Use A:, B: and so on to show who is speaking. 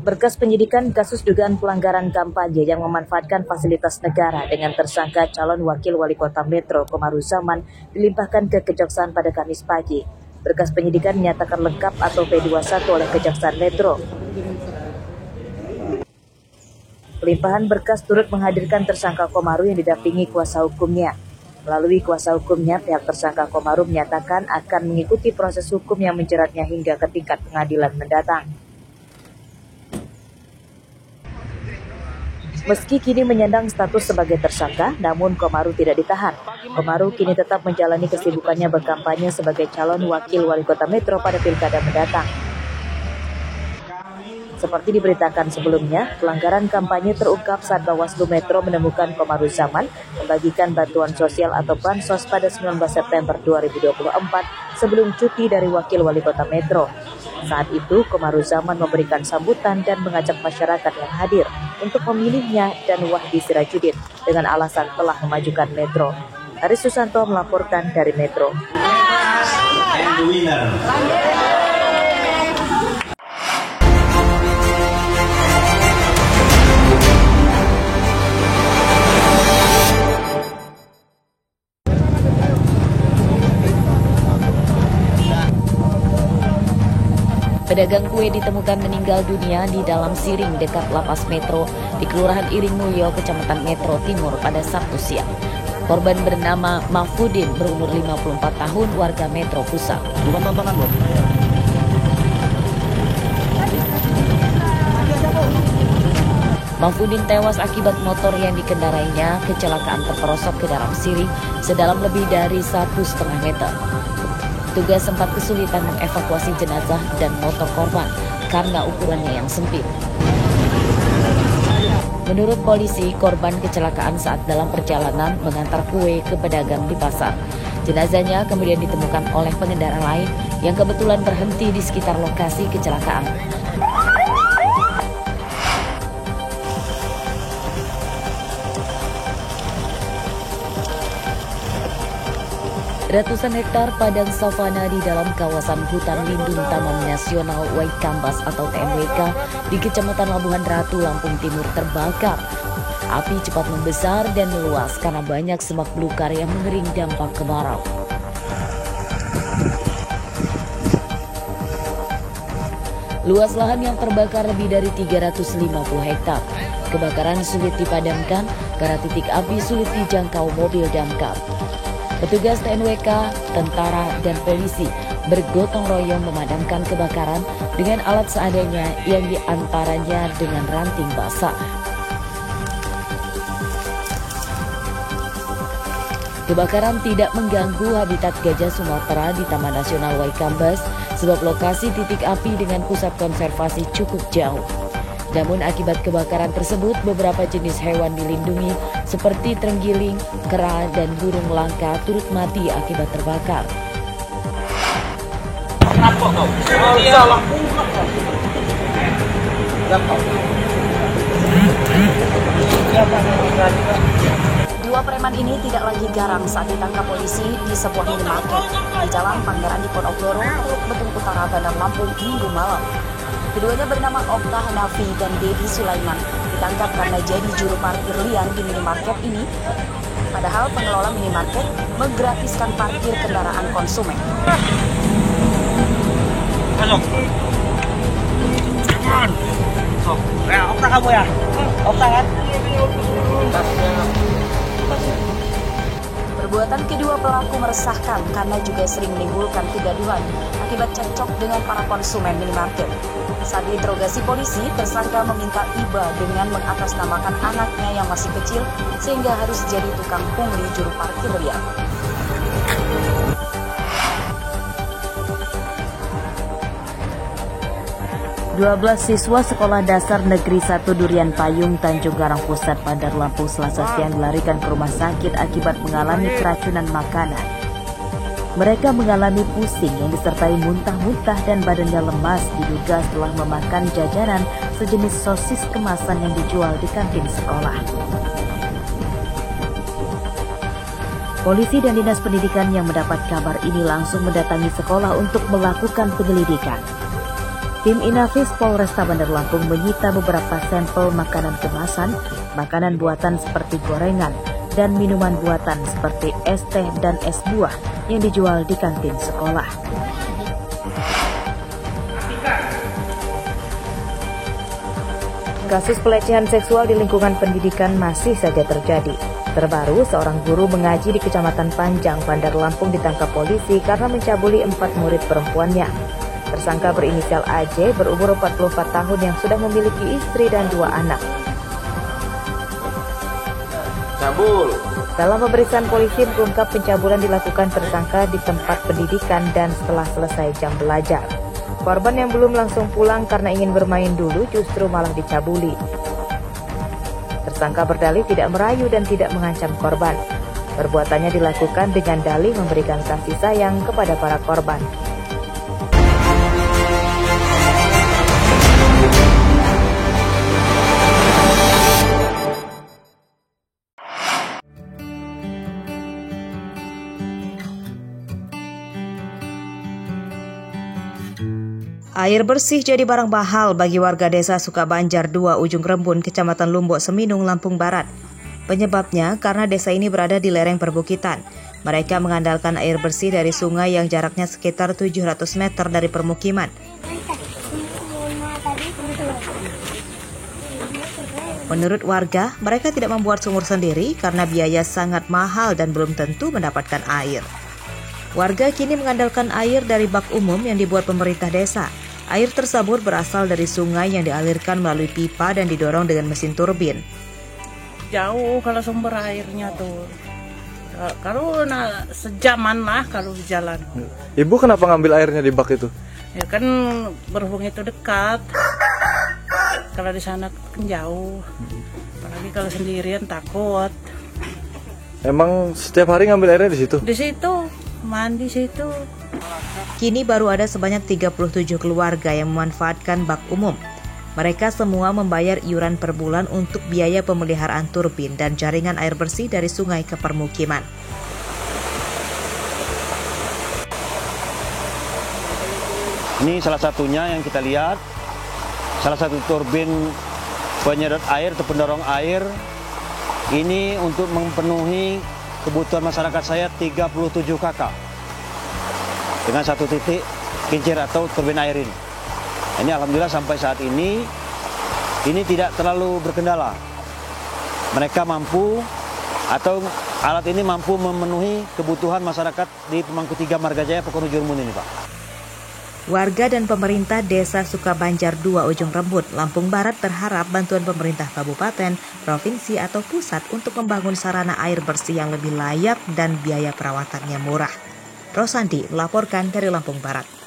A: Berkas penyidikan kasus dugaan pelanggaran kampanye yang memanfaatkan fasilitas negara dengan tersangka calon wakil wali kota Metro Komaruzaman dilimpahkan ke Kejaksaan pada Kamis pagi. Berkas penyidikan dinyatakan lengkap atau P21 oleh Kejaksaan Metro. Pelimpahan berkas turut menghadirkan tersangka Komaru yang didampingi kuasa hukumnya. Melalui kuasa hukumnya, pihak tersangka Komaru menyatakan akan mengikuti proses hukum yang menjeratnya hingga ke tingkat pengadilan mendatang. Meski kini menyandang status sebagai tersangka, namun Komaru tidak ditahan. Komaru kini tetap menjalani kesibukannya berkampanye sebagai calon wakil wali kota Metro pada pilkada mendatang. Seperti diberitakan sebelumnya, pelanggaran kampanye terungkap saat Bawaslu Metro menemukan Komaruzaman membagikan bantuan sosial atau bansos pada 19 September 2024 sebelum cuti dari wakil wali kota Metro. Saat itu, Komaruzaman memberikan sambutan dan mengajak masyarakat yang hadir untuk memilihnya dan Wahdi Sirajudin dengan alasan telah memajukan Metro. Haris Susanto melaporkan dari Metro. Pedagang kue ditemukan meninggal dunia di dalam siring dekat Lapas Metro di Kelurahan Iring Mulyo, Kecamatan Metro Timur pada Sabtu siang. Korban bernama Mahfudin berumur 54 tahun, warga Metro Pusat. Bukan tontonan, Bu. Mahfudin tewas akibat motor yang dikendarainya kecelakaan terperosok ke dalam siring sedalam lebih dari 1,5 meter. Petugas sempat kesulitan mengevakuasi jenazah dan motor korban karena ukurannya yang sempit. Menurut polisi, korban kecelakaan saat dalam perjalanan mengantar kue ke pedagang di pasar. Jenazahnya kemudian ditemukan oleh pengendara lain yang kebetulan berhenti di sekitar lokasi kecelakaan. Ratusan hektar padang savana di dalam kawasan hutan lindung Taman Nasional Waikambas atau TNWK di Kecamatan Labuhan Ratu, Lampung Timur terbakar. Api cepat membesar dan meluas karena banyak semak belukar yang mengering dampak kemarau. Luas lahan yang terbakar lebih dari 350 hektar. Kebakaran sulit dipadamkan karena titik api sulit dijangkau mobil damkar. Petugas TNWK, tentara, dan polisi bergotong royong memadamkan kebakaran dengan alat seadanya yang diantaranya dengan ranting basah. Kebakaran tidak mengganggu habitat gajah Sumatera di Taman Nasional Waikambas sebab lokasi titik api dengan pusat konservasi cukup jauh. Namun akibat kebakaran tersebut, beberapa jenis hewan dilindungi seperti terenggiling, kera, dan burung langka turut mati akibat terbakar. Dua preman ini tidak lagi garang saat ditangkap polisi di sebuah minimarket di Jalan Pangeran Diponegoro, Teluk Betung Utara, Bandar Lampung, Minggu malam. Keduanya bernama Okta Hanafi dan Dedi Sulaiman ditangkap karena jadi juru parkir liar di minimarket ini. Padahal pengelola minimarket menggratiskan parkir kendaraan konsumen.
B: Masuk. Okta kamu ya? Okta kan?
A: Perbuatan kedua pelaku meresahkan karena juga sering menimbulkan kegaduhan akibat cekcok dengan para konsumen minimarket. Saat diinterogasi polisi, tersangka meminta iba dengan mengatasnamakan anaknya yang masih kecil sehingga harus jadi tukang pungli juru parkir liar. Dua siswa Sekolah Dasar Negeri 1 Durian Payung, Tanjung Garang Pusat, Bandar Lampung, Selasa siang dilarikan ke rumah sakit akibat mengalami keracunan makanan. Mereka mengalami pusing yang disertai muntah-muntah dan badannya lemas diduga setelah memakan jajanan sejenis sosis kemasan yang dijual di kantin sekolah. Polisi dan Dinas Pendidikan yang mendapat kabar ini langsung mendatangi sekolah untuk melakukan penyelidikan. Tim Inafis Polresta Bandar Lampung menyita beberapa sampel makanan kemasan, makanan buatan seperti gorengan, dan minuman buatan seperti es teh dan es buah yang dijual di kantin sekolah. Kasus pelecehan seksual di lingkungan pendidikan masih saja terjadi. Terbaru, seorang guru mengaji di Kecamatan Panjang, Bandar Lampung ditangkap polisi karena mencabuli 4 murid perempuannya. Tersangka berinisial AJ berumur 44 tahun yang sudah memiliki istri dan 2 anak.
B: Cabul.
A: Dalam pemeriksaan polisi mengungkap pencabulan dilakukan tersangka di tempat pendidikan dan setelah selesai jam belajar. Korban yang belum langsung pulang karena ingin bermain dulu justru malah dicabuli. Tersangka berdalih tidak merayu dan tidak mengancam korban. Perbuatannya dilakukan dengan dalih memberikan kasih sayang kepada para korban. Air bersih jadi barang mahal bagi warga desa Sukabanjar 2 Ujung Rembun, Kecamatan Lumbok, Seminung, Lampung Barat. Penyebabnya karena desa ini berada di lereng perbukitan. Mereka mengandalkan air bersih dari sungai yang jaraknya sekitar 700 meter dari permukiman. Menurut warga, mereka tidak membuat sumur sendiri karena biaya sangat mahal dan belum tentu mendapatkan air. Warga kini mengandalkan air dari bak umum yang dibuat pemerintah desa. Air tersebut berasal dari sungai yang dialirkan melalui pipa dan didorong dengan mesin turbin.
C: Jauh kalau sumber airnya tuh. Kalau sejaman lah kalau di jalan.
D: Ibu kenapa ngambil airnya di bak itu?
C: Ya kan berhubung itu dekat. Kalau di sana kan jauh. Apalagi kalau sendirian takut.
D: Emang setiap hari ngambil airnya di situ?
C: Di situ, mandi situ.
A: Kini baru ada sebanyak 37 keluarga yang memanfaatkan bak umum. Mereka semua membayar iuran per bulan untuk biaya pemeliharaan turbin dan jaringan air bersih dari sungai ke permukiman.
E: Ini salah satunya yang kita lihat, salah satu turbin penyedot air atau pendorong air. Ini untuk memenuhi kebutuhan masyarakat saya 37 kakak. Dengan 1 titik kincir atau turbin air ini. Ini alhamdulillah sampai saat ini tidak terlalu berkendala. Mereka mampu atau alat ini mampu memenuhi kebutuhan masyarakat di Pemangku 3 Margajaya Pekono Jurmun ini, Pak.
A: Warga dan pemerintah Desa Sukabanjar 2 Ujung Rembun, Lampung Barat berharap bantuan pemerintah kabupaten, provinsi atau pusat untuk membangun sarana air bersih yang lebih layak dan biaya perawatannya murah. Rosandi melaporkan dari Lampung Barat.